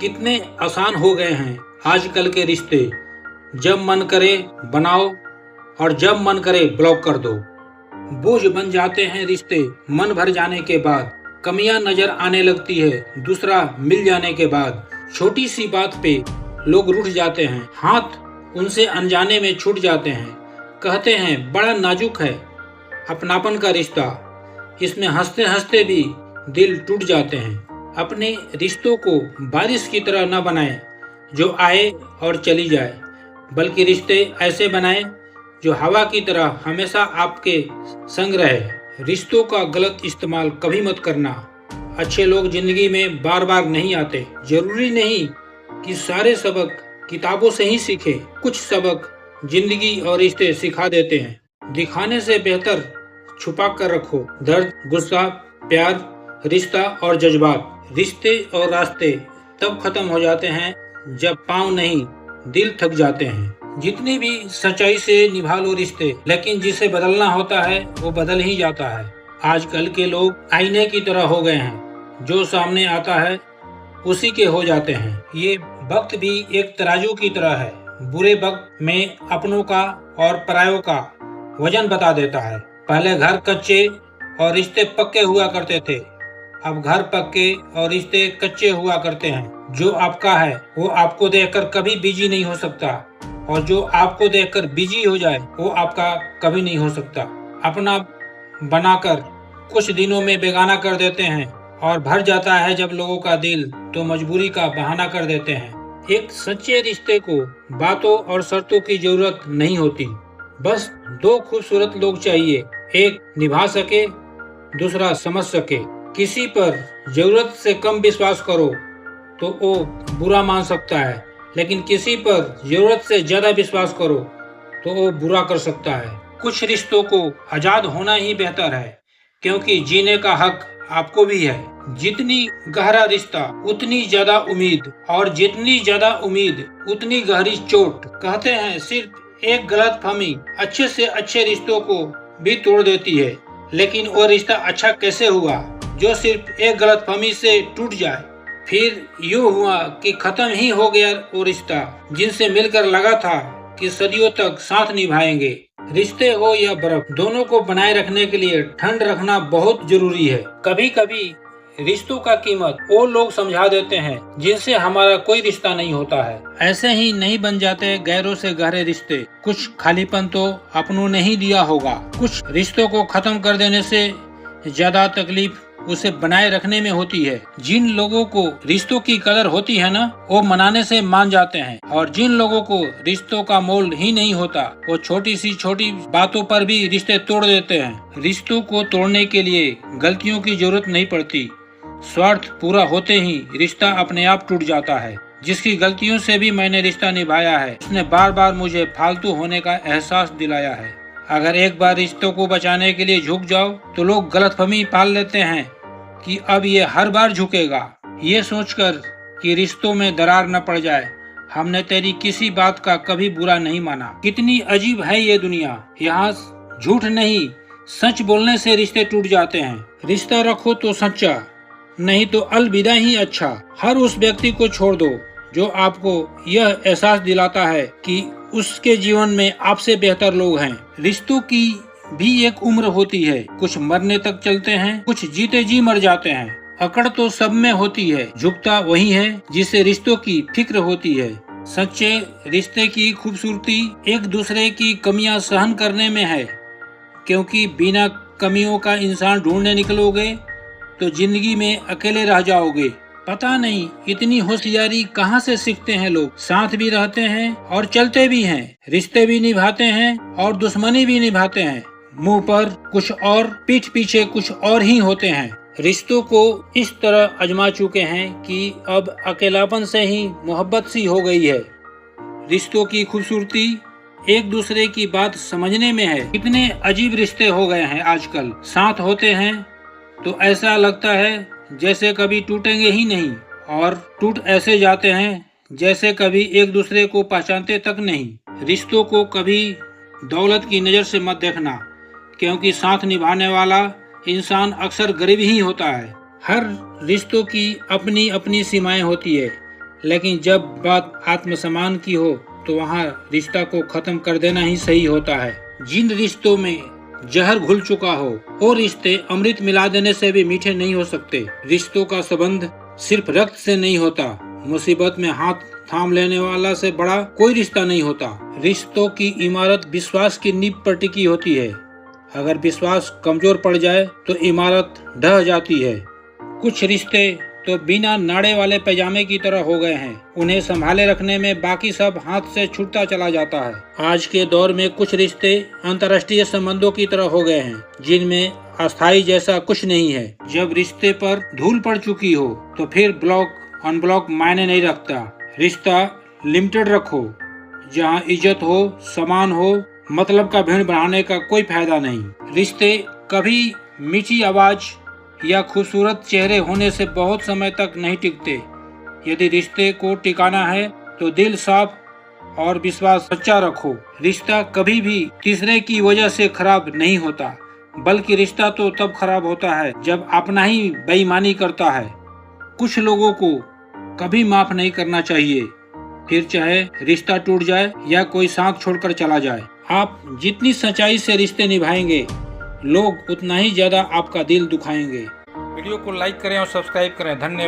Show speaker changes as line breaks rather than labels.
कितने आसान हो गए हैं आजकल के रिश्ते। जब मन करे बनाओ और जब मन करे ब्लॉक कर दो। बोझ बन जाते हैं रिश्ते मन भर जाने के बाद। कमियां नजर आने लगती है दूसरा मिल जाने के बाद। छोटी सी बात पे लोग रूठ जाते हैं, हाथ उनसे अनजाने में छूट जाते हैं। कहते हैं बड़ा नाजुक है अपनापन का रिश्ता, इसमें हंसते हंसते भी दिल टूट जाते हैं। अपने रिश्तों को बारिश की तरह न बनाएं जो आए और चली जाए, बल्कि रिश्ते ऐसे बनाएं जो हवा की तरह हमेशा आपके संग रहे। रिश्तों का गलत इस्तेमाल कभी मत करना। अच्छे लोग जिंदगी में बार बार नहीं आते। जरूरी नहीं कि सारे सबक किताबों से ही सीखे, कुछ सबक जिंदगी और रिश्ते सिखा देते हैं। दिखाने से बेहतर छुपा कर रखो दर्द, गुस्सा, प्यार, रिश्ता और जज्बात। रिश्ते और रास्ते तब खत्म हो जाते हैं जब पाँव नहीं दिल थक जाते हैं। जितनी भी सच्चाई से निभा लो रिश्ते, लेकिन जिसे बदलना होता है वो बदल ही जाता है। आजकल के लोग आईने की तरह हो गए हैं, जो सामने आता है उसी के हो जाते हैं। ये वक्त भी एक तराजू की तरह है, बुरे वक्त में अपनों का और परायों का वजन बता देता है। पहले घर कच्चे और रिश्ते पक्के हुआ करते थे, अब घर पक्के और रिश्ते कच्चे हुआ करते हैं। जो आपका है वो आपको देखकर कभी बिजी नहीं हो सकता, और जो आपको देखकर बिजी हो जाए वो आपका कभी नहीं हो सकता। अपना बनाकर कुछ दिनों में बेगाना कर देते हैं, और भर जाता है जब लोगों का दिल तो मजबूरी का बहाना कर देते हैं। एक सच्चे रिश्ते को बातों और शर्तों की जरूरत नहीं होती, बस दो खूबसूरत लोग चाहिए, एक निभा सके दूसरा समझ सके। किसी पर जरूरत से कम विश्वास करो तो वो बुरा मान सकता है, लेकिन किसी पर जरूरत से ज्यादा विश्वास करो तो वो बुरा कर सकता है। कुछ रिश्तों को आजाद होना ही बेहतर है, क्योंकि जीने का हक आपको भी है। जितनी गहरा रिश्ता उतनी ज्यादा उम्मीद, और जितनी ज्यादा उम्मीद उतनी गहरी चोट। कहते हैं सिर्फ एक गलतफहमी अच्छे से अच्छे रिश्तों को भी तोड़ देती है, लेकिन वो रिश्ता अच्छा कैसे हुआ जो सिर्फ एक गलतफहमी से टूट जाए। फिर यूँ हुआ कि खत्म ही हो गया वो रिश्ता जिनसे मिलकर लगा था कि सदियों तक साथ निभाएंगे। रिश्ते हो या बर्फ, दोनों को बनाए रखने के लिए ठंड रखना बहुत जरूरी है। कभी कभी रिश्तों का कीमत वो लोग समझा देते हैं जिनसे हमारा कोई रिश्ता नहीं होता है। ऐसे ही नहीं बन जाते गैरों से गहरे रिश्ते। कुछ खालीपन तो अपनों ने ही दिया होगा। कुछ रिश्तों को खत्म कर देने से ज्यादा तकलीफ उसे बनाए रखने में होती है। जिन लोगों को रिश्तों की कदर होती है ना, वो मनाने से मान जाते हैं, और जिन लोगों को रिश्तों का मोल ही नहीं होता वो छोटी सी छोटी बातों पर भी रिश्ते तोड़ देते हैं। रिश्तों को तोड़ने के लिए गलतियों की जरूरत नहीं पड़ती, स्वार्थ पूरा होते ही रिश्ता अपने आप टूट जाता है। जिसकी गलतियों से भी मैंने रिश्ता निभाया है, उसने बार बार मुझे फालतू होने का एहसास दिलाया है। अगर एक बार रिश्तों को बचाने के लिए झुक जाओ तो लोग गलतफहमी पाल लेते हैं कि अब ये हर बार झुकेगा। ये सोचकर कि रिश्तों में दरार न पड़ जाए, हमने तेरी किसी बात का कभी बुरा नहीं माना। कितनी अजीब है ये दुनिया, यहाँ झूठ नहीं सच बोलने से रिश्ते टूट जाते हैं। रिश्ता रखो तो सच्चा, नहीं तो अलविदा ही अच्छा। हर उस व्यक्ति को छोड़ दो जो आपको यह एहसास दिलाता है कि उसके जीवन में आपसे बेहतर लोग हैं। रिश्तों की भी एक उम्र होती है, कुछ मरने तक चलते हैं, कुछ जीते जी मर जाते हैं। अकड़ तो सब में होती है, झुकता वही है जिसे रिश्तों की फिक्र होती है। सच्चे रिश्ते की खूबसूरती एक दूसरे की कमियां सहन करने में है, क्योंकि बिना कमियों का इंसान ढूंढने निकलोगे तो जिंदगी में अकेले रह जाओगे। पता नहीं इतनी होशियारी कहाँ से सीखते हैं लोग। साथ भी रहते हैं और चलते भी हैं, रिश्ते भी निभाते हैं और दुश्मनी भी निभाते हैं। मुंह पर कुछ और पीठ पीछे कुछ और ही होते हैं। रिश्तों को इस तरह आजमा चुके हैं कि अब अकेलापन से ही मोहब्बत सी हो गई है। रिश्तों की खूबसूरती एक दूसरे की बात समझने में है। कितने अजीब रिश्ते हो गए हैं आजकल। साथ होते हैं तो ऐसा लगता है जैसे कभी टूटेंगे ही नहीं, और टूट ऐसे जाते हैं जैसे कभी एक दूसरे को पहचानते तक नहीं। रिश्तों को कभी दौलत की नज़र से मत देखना, क्योंकि साथ निभाने वाला इंसान अक्सर गरीब ही होता है। हर रिश्तों की अपनी अपनी सीमाएं होती है। लेकिन जब बात आत्मसम्मान की हो तो वहाँ रिश्ता को खत्म कर देना ही सही होता है। जिन रिश्तों में जहर घुल चुका हो वो रिश्ते अमृत मिला देने से भी मीठे नहीं हो सकते। रिश्तों का संबंध सिर्फ रक्त से नहीं होता, मुसीबत में हाथ थाम लेने वाला से बड़ा कोई रिश्ता नहीं होता। रिश्तों की इमारत विश्वास की नींव पर टिकी होती है। अगर विश्वास कमजोर पड़ जाए तो इमारत ढह जाती है। कुछ रिश्ते तो बिना नाड़े वाले पैजामे की तरह हो गए हैं, उन्हें संभाले रखने में बाकी सब हाथ से छूटता चला जाता है। आज के दौर में कुछ रिश्ते अंतर्राष्ट्रीय संबंधों की तरह हो गए हैं, जिनमें अस्थायी जैसा कुछ नहीं है। जब रिश्ते पर धूल पड़ चुकी हो तो फिर ब्लॉक अनब्लॉक मायने नहीं रखता। रिश्ता लिमिटेड रखो, जहाँ इज्जत हो, सम्मान हो, मतलब का भीड़ बढ़ाने का कोई फायदा नहीं। रिश्ते कभी मीठी आवाज या खूबसूरत चेहरे होने से बहुत समय तक नहीं टिकते। यदि रिश्ते को टिकाना है तो दिल साफ और विश्वास सच्चा रखो। रिश्ता कभी भी तीसरे की वजह से खराब नहीं होता, बल्कि रिश्ता तो तब खराब होता है जब अपना ही बेईमानी करता है। कुछ लोगों को कभी माफ नहीं करना चाहिए, फिर चाहे रिश्ता टूट जाए या कोई साथ छोड़कर चला जाए। आप जितनी सच्चाई से रिश्ते निभाएंगे, लोग उतना ही ज्यादा आपका दिल दुखाएंगे। वीडियो को लाइक करें और सब्सक्राइब करें। धन्यवाद।